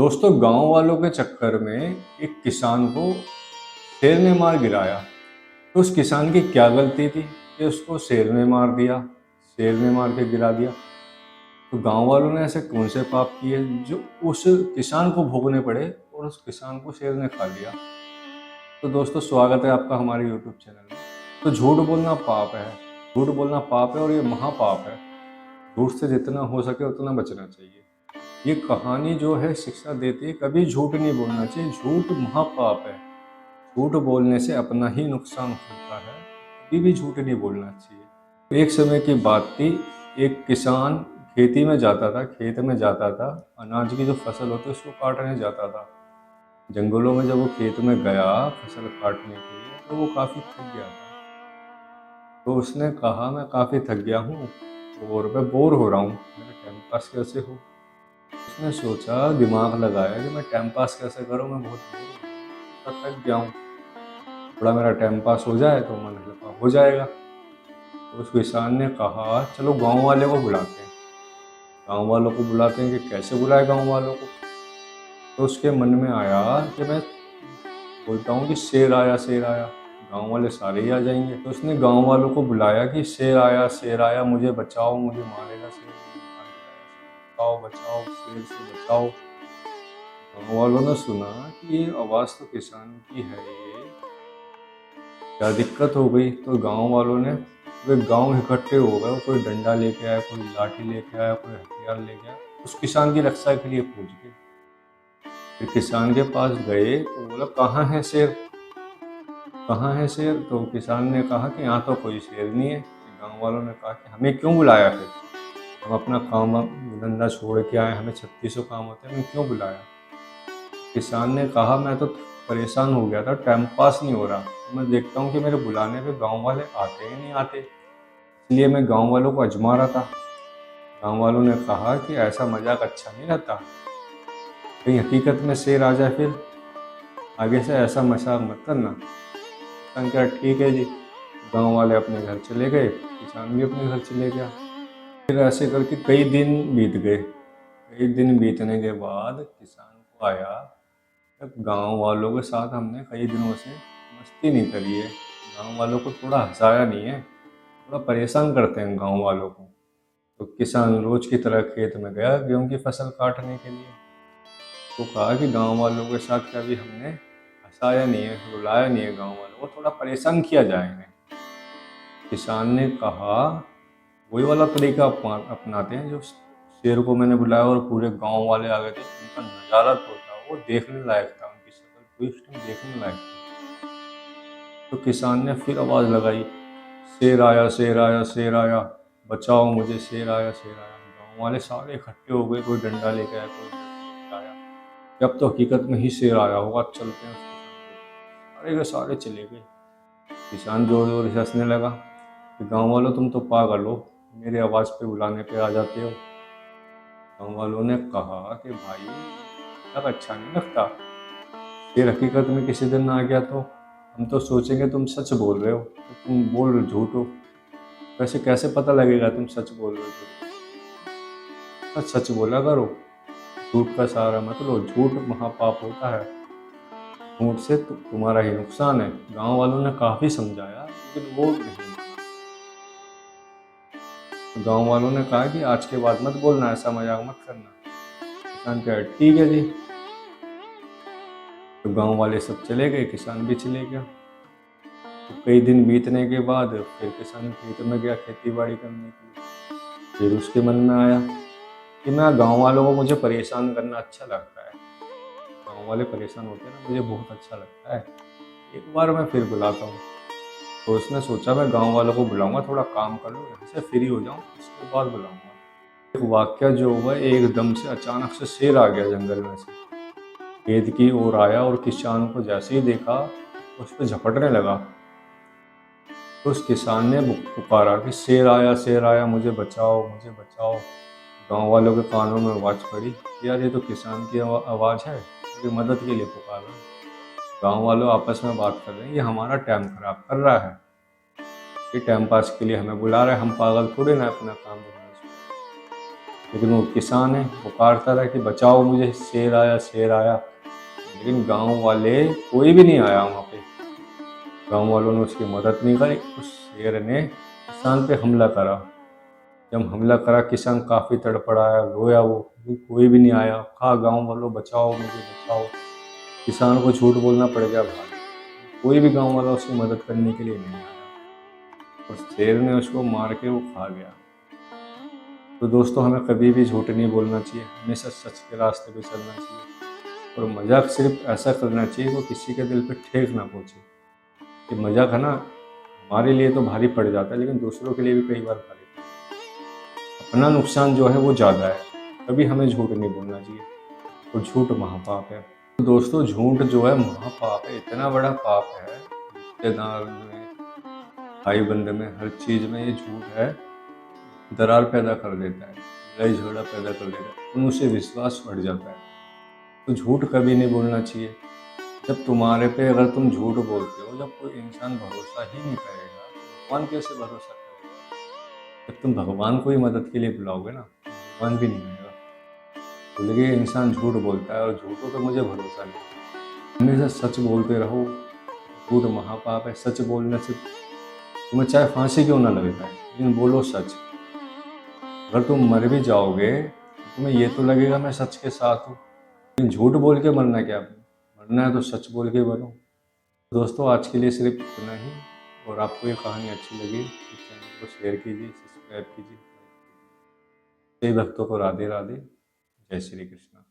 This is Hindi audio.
दोस्तों, गांव वालों के चक्कर में एक किसान को शेर ने मार गिराया। तो उस किसान की क्या गलती थी कि उसको शेर ने मार दिया, शेर ने मार के गिरा दिया। तो गांव वालों ने ऐसे कौन से पाप किए जो उस किसान को भोगने पड़े और उस किसान को शेर ने खा लिया। तो दोस्तों, स्वागत है आपका हमारे यूट्यूब चैनल में। तो झूठ बोलना पाप है, झूठ बोलना पाप है और ये महापाप है। झूठ से जितना हो सके उतना बचना चाहिए। ये कहानी जो है शिक्षा देती है, कभी झूठ नहीं बोलना चाहिए। झूठ महापाप है। झूठ बोलने से अपना ही नुकसान होता है। कभी भी झूठ नहीं बोलना चाहिए। एक समय की बात थी, एक किसान खेती में जाता था, खेत में जाता था, अनाज की जो फसल होती है उसको काटने जाता था। जंगलों में जब वो खेत में गया फसल काटने के लिए, तो वो काफ़ी थक गया था। तो उसने कहा, मैं काफ़ी थक गया हूँ और मैं बोर हो रहा हूँ, मेरा टाइम पास कैसे हो। उसने सोचा, दिमाग लगाया कि मैं टाइम पास कैसे करूँ, मैं बहुत बोर हो रहा हूँ, मैं थक गया हूँ, थोड़ा मेरा टाइम पास हो जाए तो मन हल्का हो जाएगा। तो उस किसान ने कहा, चलो गांव वाले को बुलाते हैं। गांव वालों को बुलाते हैं कि कैसे बुलाए गांव वालों को। तो उसके मन में आया कि मैं बोलता हूँ कि शेर आया, शेर आया, गांव वाले सारे ही आ जाएंगे। तो उसने गांव वालों को बुलाया कि शेर आया, मुझे बचाओ, मुझे मारेगा शेर, मुझे मार गिराएगा शेर, बचाओ बचाओ, शेर से बचाओ। गांव वालों ने सुना कि ये आवाज़ तो किसान की है, ये क्या दिक्कत हो गई। तो गांव वालों ने वे गांव इकट्ठे हो गए, कोई डंडा लेके आया, कोई लाठी लेके आया, कोई हथियार लेके आया, उस किसान की रक्षा के लिए पहुंच गए। फिर किसान के पास गए तो बोला, कहाँ है शेर, कहाँ है शेर। तो किसान ने कहा कि यहाँ तो कोई शेर नहीं है। गांव वालों ने कहा कि हमें क्यों बुलाया, फिर हम अपना काम धंधा छोड़ के आए, हमें 3600 काम होते हैं, हमें क्यों बुलाया। किसान ने कहा, मैं तो परेशान हो गया था, टाइम पास नहीं हो रहा, तो मैं देखता हूँ कि मेरे बुलाने पे गांव वाले आते ही नहीं आते, इसलिए मैं गांव वालों को आजमा रहा था। गांव वालों ने कहा कि ऐसा मजाक अच्छा नहीं रहता, कहीं हकीकत में शेर आ जाए, फिर आगे से ऐसा मजाक मत करना। किसान कहा, ठीक है जी। गांव वाले अपने घर चले गए, किसान भी अपने घर चले गया। फिर ऐसे करके कई दिन बीत गए। कई दिन बीतने के बाद किसान को आया, गांव वालों के साथ हमने कई दिनों से मस्ती नहीं करी है, गांव वालों को थोड़ा हंसाया नहीं है, थोड़ा परेशान करते हैं गांव वालों को। तो किसान रोज की तरह खेत में गया गेहूं की फसल काटने के लिए। तो कहा कि गांव वालों के साथ कभी हमने हंसाया नहीं है, रुलाया नहीं है, गांव वालों को थोड़ा परेशान किया जाए इन्हें। किसान ने कहा, वही वाला तरीका अपनाते हैं जो शेर को मैंने बुलाया और पूरे गांव वाले आ गए थे। उनका नज़ारा तो था, वो देखने लायक था, उनकी शक्ल पूरी एकदम देखने लायक थी। तो किसान ने फिर आवाज़ लगाई, शेर आया, शेर आया, शेर आया, बचाओ मुझे, शेर आया, शेर आया। गांव वाले सारे इकट्ठे हो गए, कोई डंडा लेके आया, कोई लाठी लेके आया, कि अब तो हकीकत में ही शेर आया होगा, चलते हैं उस किसान के पास। सारे के सारे चले गए। किसान जोर जोर से हंसने लगा कि गाँव वालों, तुम तो पागल हो, मेरे आवाज़ पे बुलाने पे आ जाते हो। गाँव वालों ने कहा कि भाई, तक अच्छा नहीं लगता, फिर हकीकत में किसी दिन आ गया तो हम तो सोचेंगे तुम सच बोल रहे हो, तो तुम बोल रहे हो झूठ हो। वैसे कैसे पता लगेगा तुम सच बोल रहे हो झूठ। सच सच बोला करो, झूठ का सहारा मत लो, झूठ महापाप होता है, झूठ से तुम्हारा ही नुकसान है। गांव वालों ने काफ़ी समझाया लेकिन वो नहीं माना। तो गांव वालों ने कहा कि आज के बाद मत बोलना, ऐसा मजाक मत करना। किसान कहा, ठीक है जी। तो गांव वाले सब चले गए, किसान भी चले गया। तो कई दिन बीतने के बाद फिर किसान खेत में गया खेती बाड़ी करने के लिए। फिर उसके मन में आया कि मैं गांव वालों को, मुझे परेशान करना अच्छा लगता है, गांव वाले परेशान होते हैं ना, मुझे बहुत अच्छा लगता है, एक बार मैं फिर बुलाता हूँ। तो उसने सोचा, मैं गांव वालों को बुलाऊंगा, थोड़ा काम कर लूँ, यहाँ से फ्री हो जाऊँ, उसके बाद बुलाऊंगा। एक वाक्य जो हुआ, एकदम से अचानक से शेर आ गया जंगल में से, खेत की ओर आया और किसान को जैसे ही देखा उस पर झपटने लगा। तो उस किसान ने पुकारा कि शेर आया, मुझे बचाओ, मुझे बचाओ। गांव वालों के कानों में आवाज़ पड़ी, यार ये तो किसान की आवाज़ है, ये मदद के लिए पुकार रहा है। गांव वालों आपस में बात कर रहे हैं, ये हमारा टाइम खराब कर रहा है, ये टाइम पास के लिए हमें बुला रहा है, हम पागल थोड़े ना अपना काम धंधा छोड़। लेकिन वो किसान है, पुकारता रहा कि बचाओ मुझे, शेर आया शेर आया। लेकिन गांव वाले कोई भी नहीं आया वहाँ पे। गांव वालों ने उसकी मदद नहीं करी। उस शेर ने किसान पे हमला करा। जब हमला करा, किसान काफ़ी तड़पड़ाया, रोया वो, कोई भी नहीं आया। कहा गांव वालों बचाओ मुझे, बचाओ। किसान को झूठ बोलना पड़ गया भाई, कोई भी गांव वाला उसकी मदद करने के लिए नहीं आया और शेर ने उसको मार के वो खा गया। तो दोस्तों, हमें कभी भी झूठ नहीं बोलना चाहिए, हमेशा सच के रास्ते पे चलना चाहिए। और मजाक सिर्फ ऐसा करना चाहिए वो किसी के दिल पे ठेस ना पहुँचे। कि मजाक है ना, हमारे लिए तो भारी पड़ जाता है, लेकिन दूसरों के लिए भी कई बार भारी पड़ता है। अपना नुकसान जो है वो ज़्यादा है। कभी हमें झूठ नहीं बोलना चाहिए, और झूठ महापाप है। तो दोस्तों, झूठ जो है महापाप है, इतना बड़ा पाप है। रिश्तेदार में, भाई बंधु में, हर चीज़ में ये झूठ है, दरार पैदा कर देता है, लड़ाई झगड़ा पैदा कर देता है, उनसे विश्वास बढ़ जाता है। तो झूठ कभी नहीं बोलना चाहिए। जब तुम्हारे पे अगर तुम झूठ बोलते हो, जब कोई इंसान भरोसा ही नहीं करेगा, तो भगवान कैसे भरोसा करेगा? जब तुम भगवान को ही मदद के लिए बुलाओगे ना, भगवान भी नहीं आएगा। बोले कि इंसान झूठ बोलता है और झूठों पे मुझे भरोसा नहीं। हमेशा सच बोलते रहो। झूठ महापाप है। सच बोलने से तुम्हें चाहे फांसी क्यों ना लग जाए, लेकिन बोलो सच। अगर तुम मर भी जाओगे तो तुम्हें ये तो लगेगा मैं सच के साथ हूँ। लेकिन झूठ बोल के मरना क्या? मरना है तो सच बोल के मरो। दोस्तों, आज के लिए सिर्फ इतना ही। और आपको ये कहानी अच्छी लगी तो चैनल को शेयर कीजिए, सब्सक्राइब कीजिए। सभी भक्तों को राधे राधे। जय श्री कृष्ण।